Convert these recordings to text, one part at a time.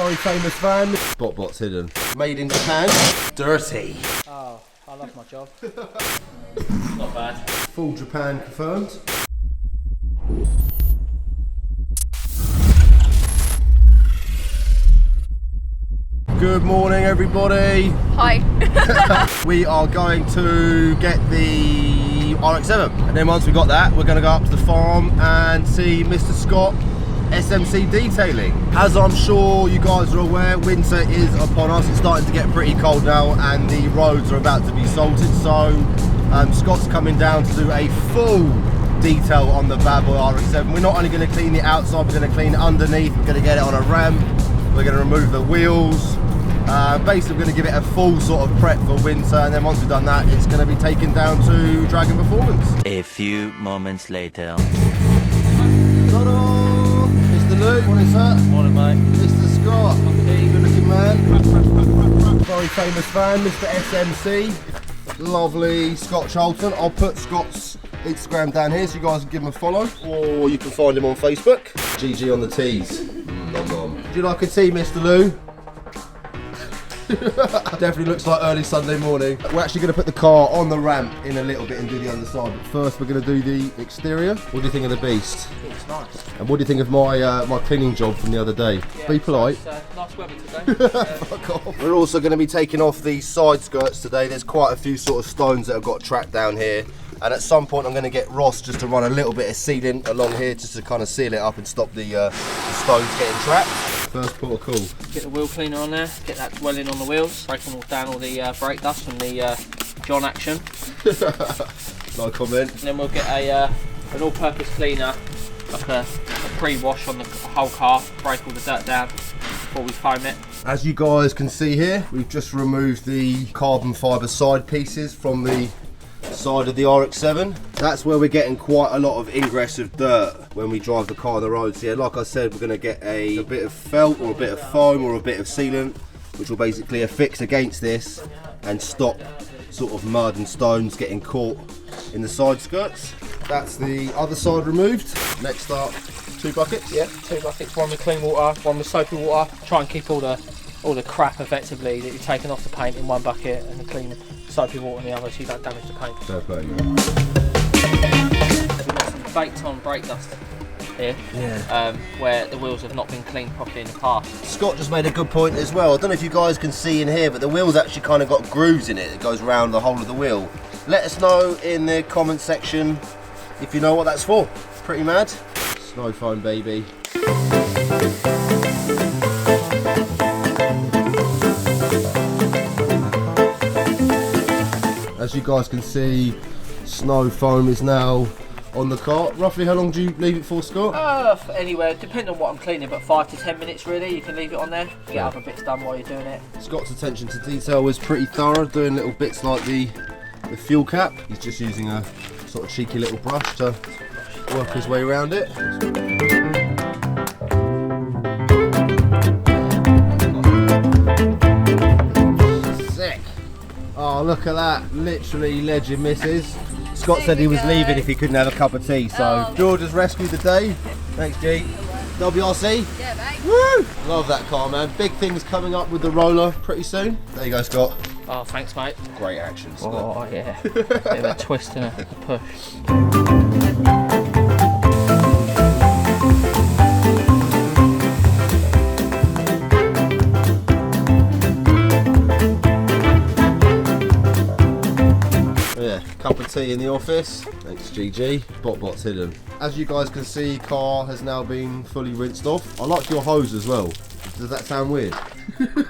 Very famous van. Bot's hidden. Made in Japan. Dirty. Oh, I love my job. Not bad. Full Japan confirmed. Good morning, everybody. Hi. We are going to get the RX7, and then once we got that, we're going to go up to the farm and see Mr. Scott, SMC Detailing. As I'm sure you guys are aware, winter is upon us. It's starting to get pretty cold now, and the roads are about to be salted. So Scott's coming down to do a full detail on the bad boy RX7. We're not only going to clean the outside, we're going to clean it underneath. We're going to get it on a ramp. We're going to remove the wheels. Basically, we're going to give it a full sort of prep for winter, and then once we've done that, it's going to be taken down to Dragon Performance. A few moments later. Ta-da! Mr. Lou, morning sir. Morning, mate. Mr. Scott, Monky. good looking man. Very famous fan, Mr. SMC. Lovely Scott Charlton. I'll put Scott's Instagram down here so you guys can give him a follow, or you can find him on Facebook. GG on the teas. Nom nom. Do you like a tea, Mr. Lou? Definitely looks like early Sunday morning. We're actually going to put the car on the ramp in a little bit and do the underside, but first we're going to do the exterior. What do you think of the beast? It's nice. And what do you think of my my cleaning job from the other day? Yeah, be polite. Nice weather today. Fuck off. We're also going to be taking off the side skirts today. There's quite a few sort of stones that have got trapped down here, and at some point I'm going to get Ross just to run a little bit of sealant along here just to kind of seal it up and stop the stones getting trapped. First protocol. Get the wheel cleaner on there, get that dwelling on the wheels, breaking all down all the brake dust from the John action. No comment. And then we'll get an all-purpose cleaner, like a pre-wash on the whole car, break all the dirt down before we foam it. As you guys can see here, we've just removed the carbon fibre side pieces from the side of the RX7. That's where we're getting quite a lot of ingress of dirt when we drive the car on the road. So yeah, like I said, we're going to get a bit of felt or a bit of foam or a bit of sealant, which will basically affix against this and stop sort of mud and stones getting caught in the side skirts. That's the other side removed. Next up, 2 buckets. Yeah, 2 buckets, one with clean water, one with soapy water. Try and keep all the crap effectively that you've taken off the paint in one bucket, and the clean soapy water in the other so you don't damage the paint. Fair play, We've got some baked on brake dust here, where the wheels have not been cleaned properly in the past. Scott just made a good point as well. I don't know if you guys can see in here, but the wheel's actually kind of got grooves in it that goes around the whole of the wheel. Let us know in the comment section if you know what that's for. Pretty mad. Snow foam, baby. As you guys can see, snow foam is now on the car. Roughly how long do you leave it for, Scott? Anywhere, depending on what I'm cleaning, but 5 to 10 minutes really, you can leave it on there. Get other bits done while you're doing it. Scott's attention to detail was pretty thorough, doing little bits like the fuel cap. He's just using a sort of cheeky little brush to work his way around it. Oh, look at that. Literally legend misses. Scott said he was leaving if he couldn't have a cup of tea, so George has rescued the day. Thanks, G. WRC? Yeah, mate. Woo! Love that car, man. Big things coming up with the roller pretty soon. There you go, Scott. Oh, thanks, mate. Great action, Scott. Oh, yeah. Bit of a twist and a push. Cup of tea in the office. Thanks, GG. Bot's hidden. As you guys can see, car has now been fully rinsed off. I like your hose as well. Does that sound weird?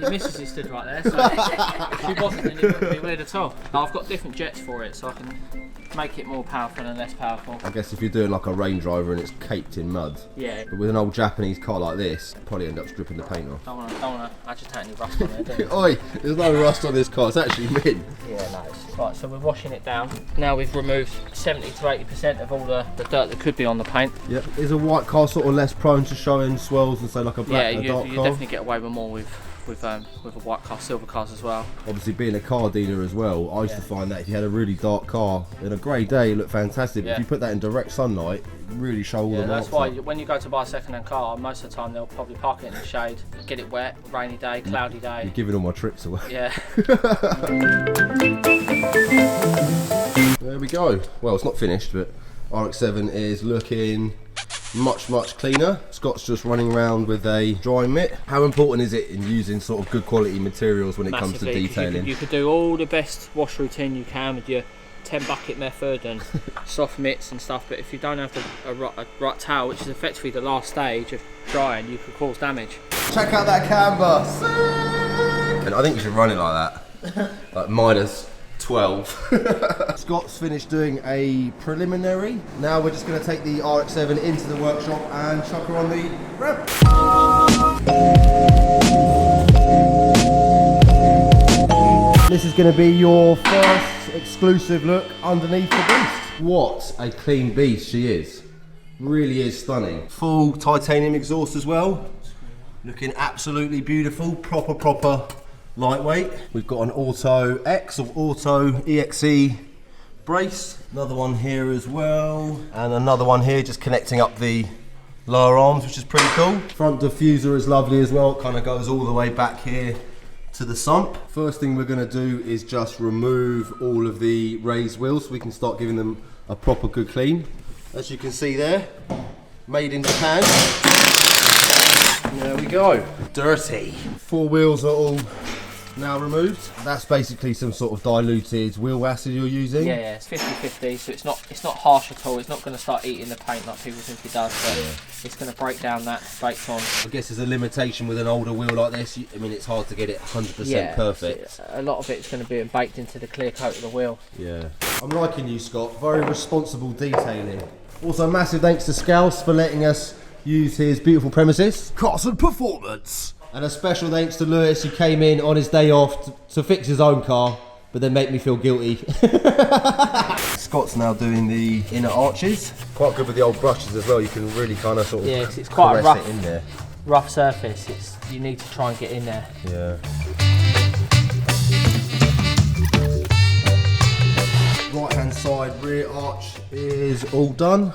Your missus is stood right there, so if she wasn't, then it wouldn't be weird at all. I've got different jets for it, so I can make it more powerful and less powerful. I guess if you're doing like a Range Rover and it's caked in mud, yeah. But with an old Japanese car like this, probably end up stripping the paint off. Don't want to agitate any rust on there, do you? Oi, there's no rust on this car, it's actually mint. Yeah, nice. Right, so we're washing it down. Now we've removed 70 to 80% of all the dirt that could be on the paint. Yep. Is a white car sort of less prone to showing swirls and say like a black yeah, and a dark you car? definitely get away with more with with a white car, silver cars as well. Obviously being a car dealer as well, I used to find that if you had a really dark car, in a grey day it looked fantastic, but if you put that in direct sunlight, it really show all the marks. That's why when you go to buy a second-hand car, most of the time they'll probably park it in the shade, get it wet, rainy day, cloudy day. You're giving all my tricks away. Yeah. There we go. Well, it's not finished, but RX7 is looking much cleaner. Scott's just running around with a drying mitt. How important is it in using sort of good quality materials when it comes to detailing? You could do all the best wash routine you can with your 10 bucket method and soft mitts and stuff, but if you don't have a right towel, which is effectively the last stage of drying, you could cause damage. Check out that camber. And I think you should run it like that. Like minus 12. Scott's finished doing a preliminary. Now we're just going to take the RX7 into the workshop and chuck her on the ramp. This is going to be your first exclusive look underneath the beast. What a clean beast she is. Really is stunning. Full titanium exhaust as well. Looking absolutely beautiful. Proper lightweight. We've got an Auto X or Auto EXE brace. Another one here as well. And another one here just connecting up the lower arms, which is pretty cool. Front diffuser is lovely as well. It kind of goes all the way back here to the sump. First thing we're going to do is just remove all of the raised wheels so we can start giving them a proper good clean. As you can see there, made in Japan. There we go. Dirty. 4 wheels are all now removed. That's basically some sort of diluted wheel acid you're using. Yeah, it's 50-50, so it's not harsh at all. It's not going to start eating the paint like people think it does, but it's going to break down that baked on. I guess there's a limitation with an older wheel like this. I mean, it's hard to get it 100% perfect. A lot of it's going to be baked into the clear coat of the wheel. Yeah. I'm liking you, Scott. Very responsible detailing. Also, massive thanks to Scouse for letting us use his beautiful premises. Carson Performance. And a special thanks to Lewis, who came in on his day off to fix his own car, but then make me feel guilty. Scott's now doing the inner arches. Quite good with the old brushes as well. You can really kind of sort of because it's quite a rough, it in there. Rough surface. You need to try and get in there. Yeah. Right hand side rear arch is all done.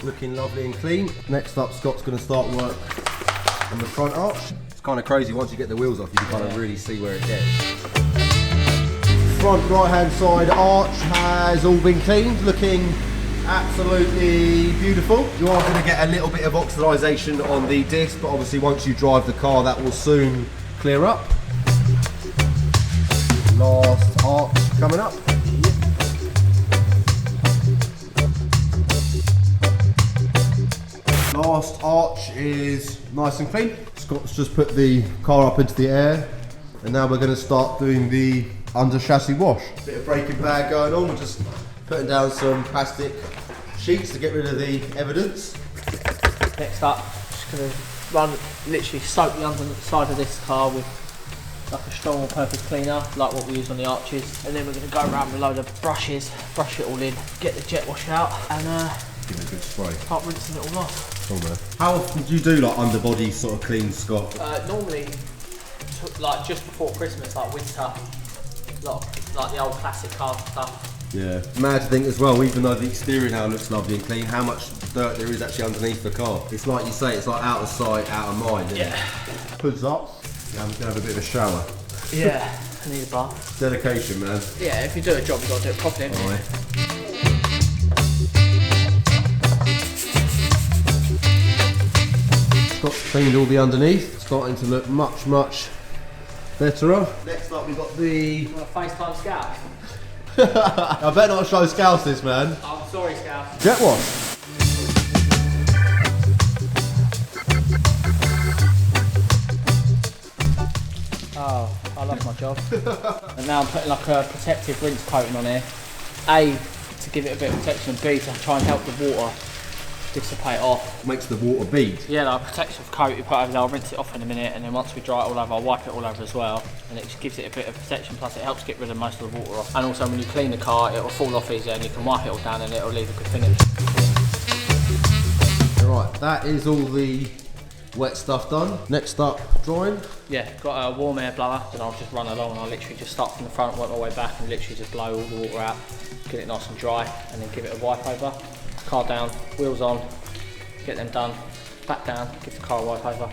Looking lovely and clean. Next up, Scott's going to start work on the front arch. It's kind of crazy, once you get the wheels off, you can kind of really see where it gets. Front right hand side arch has all been cleaned, looking absolutely beautiful. You are going to get a little bit of oxidisation on the disc, but obviously once you drive the car that will soon clear up. Last arch coming up. Last arch is nice and clean. Scott's just put the car up into the air, and now we're going to start doing the under chassis wash. Bit of breaking bag going on. We're just putting down some plastic sheets to get rid of the evidence. Next up, just going to literally soak the underside of this car with like a strong all-purpose cleaner, like what we use on the arches, and then we're going to go around with a load of brushes, brush it all in, get the jet wash out, and give it a good spray. Start rinsing it all off. Cool, man. How often do you do like underbody sort of clean, Scott? Normally, like just before Christmas, like winter, like the old classic car stuff. Yeah. Mad to think as well, even though the exterior now looks lovely and clean, how much dirt there is actually underneath the car. It's like you say, it's like out of sight, out of mind. Yeah. Hood's up. Now I'm going to have a bit of a shower. Yeah, I need a bath. Dedication, man. Yeah, if you do a job, you've got to do it properly. Scott's cleaned all the underneath, starting to look much better. Next up we've got the... You want a FaceTime Scout? I better not show Scouse this, man. I'm sorry, Scout. Jet wash. Oh, I love my job. And now I'm putting like a protective rinse coating on here. A, to give it a bit of protection, and B, to try and help the water dissipate off. Makes the water bead. Yeah, like a protective coat you put over there, I'll rinse it off in a minute, and then once we dry it all over, I'll wipe it all over as well. And it just gives it a bit of protection, plus it helps get rid of most of the water off. And also when you clean the car, it'll fall off easier and you can wipe it all down and it'll leave a good finish. Right, that is all the wet stuff done. Next up, drying. Yeah, got a warm air blower, and I'll just run along and I'll literally just start from the front, work my way back, and literally just blow all the water out, get it nice and dry, and then give it a wipe over. Car down, wheels on, get them done, back down, give the car a wipe over.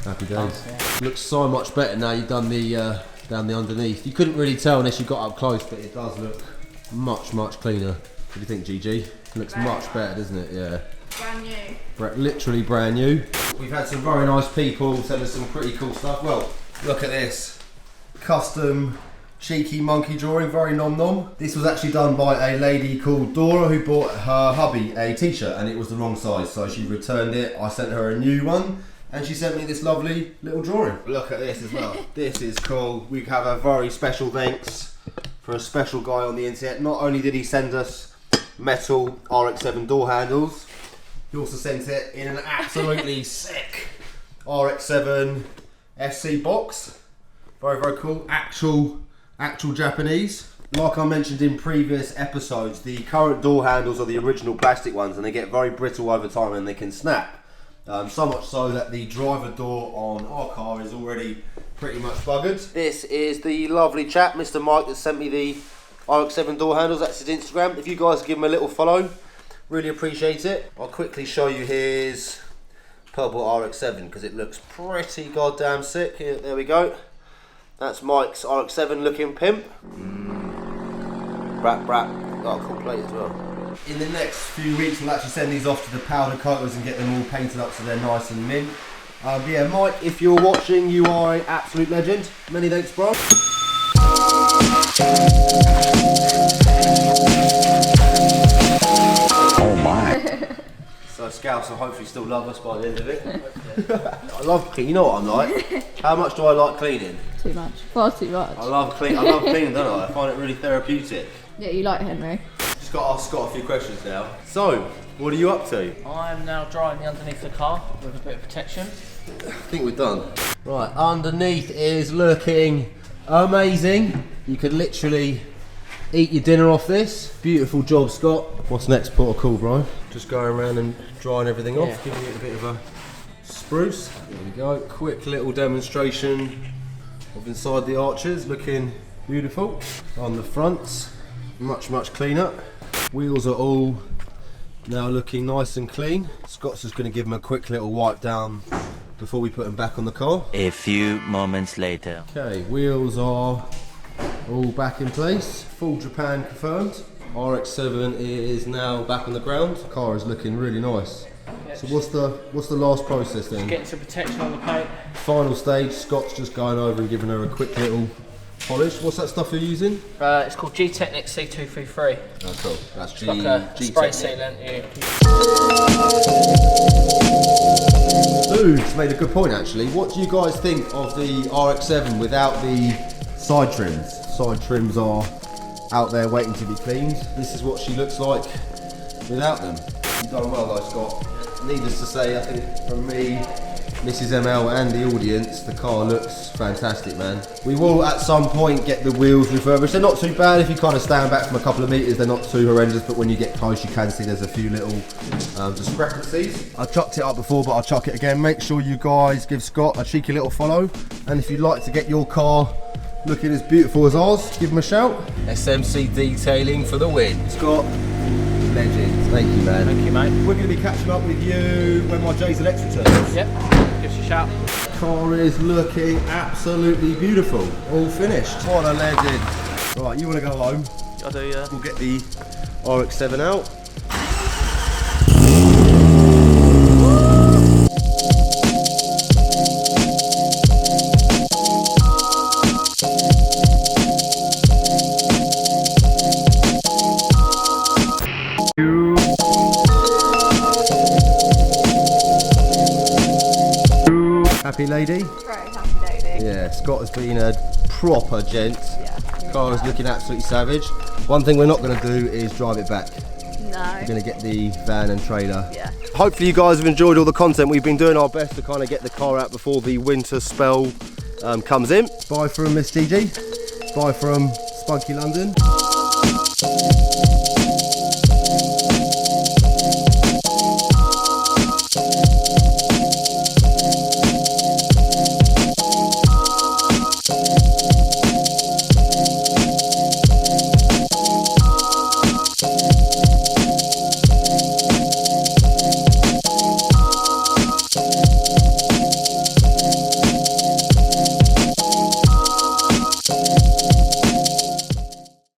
Happy days. Yeah. Looks so much better now you've done the down the underneath. You couldn't really tell unless you got up close, but it does look much cleaner. What do you think, Gigi? It looks much better, doesn't it? Yeah. Brand new. Literally brand new. We've had some very nice people send us some pretty cool stuff. Well, look at this. Custom cheeky monkey drawing, very nom. This was actually done by a lady called Dora who bought her hubby a t-shirt and it was the wrong size, so she returned it. I sent her a new one and she sent me this lovely little drawing. Look at this as well. This is cool. We have a very special thanks for a special guy on the internet. Not only did he send us metal RX7 door handles, he also sent it in an absolutely sick RX7 FC box. Very cool. Actual Japanese. Like I mentioned in previous episodes, the current door handles are the original plastic ones and they get very brittle over time and they can snap. So much so that the driver door on our car is already pretty much buggered. This is the lovely chap, Mr. Mike, that sent me the RX7 door handles. That's his Instagram. If you guys give him a little follow, really appreciate it. I'll quickly show you his purple RX7 because it looks pretty goddamn sick. Here, there we go. That's Mike's RX7 looking pimp. Got a cool plate as well. In the next few weeks we'll actually send these off to the powder coaters and get them all painted up so they're nice and mint. But yeah, Mike, if you're watching, you are an absolute legend. Many thanks, bro. Oh my. So Scouts will hopefully still love us by the end of it. I love cleaning. You know what I'm like? How much do I like cleaning? Too much. Far too much. I love cleaning, don't I? I find it really therapeutic. Yeah, you like Henry. Just got to ask Scott a few questions now. So, what are you up to? I'm now drying the underneath the car with a bit of protection. I think we're done. Right, underneath is looking amazing. You could literally eat your dinner off this. Beautiful job, Scott. What's next protocol, bro? Just going around and drying everything off, giving it a bit of a spruce. There we go. Quick little demonstration of inside the arches, looking beautiful. On the fronts, much cleaner. Wheels are all now looking nice and clean. Scott's just going to give them a quick little wipe down before we put them back on the car. A few moments later. Okay, wheels are all back in place. Full Japan confirmed. RX7 is now back on the ground. The car is looking really nice. So what's the last process then? Get some protection on the paint. Final stage, Scott's just going over and giving her a quick little polish. What's that stuff you're using? It's called G-Technic C233. Oh cool, that's It's like a spray sealant. Yeah. Dude's made a good point actually. What do you guys think of the RX7 without the side trims? Side trims are out there waiting to be cleaned. This is what she looks like without them. You've done well though, Scott. Needless to say, I think from me, Mrs. ML and the audience, the car looks fantastic, man. We will at some point get the wheels refurbished. They're not too bad if you kind of stand back from a couple of metres, they're not too horrendous, but when you get close you can see there's a few little discrepancies. I chucked it up before, but I'll chuck it again. Make sure you guys give Scott a cheeky little follow, and if you'd like to get your car looking as beautiful as ours, give him a shout. SMC Detailing for the win. Scott, legend. Thank you, man. Thank you, mate. We're going to be catching up with you when my J's Lex returns. Yep, give us a shout. Car is looking absolutely beautiful. All finished. What a legend. Right, you want to go home? I do, yeah. We'll get the RX7 out. Happy lady? Very happy lady. Yeah, Scott has been a proper gent. Yeah. Car is looking absolutely savage. One thing we're not going to do is drive it back. No. We're going to get the van and trailer. Yeah. Hopefully you guys have enjoyed all the content. We've been doing our best to kind of get the car out before the winter spell comes in. Bye from Miss Gigi. Bye from Spunky London.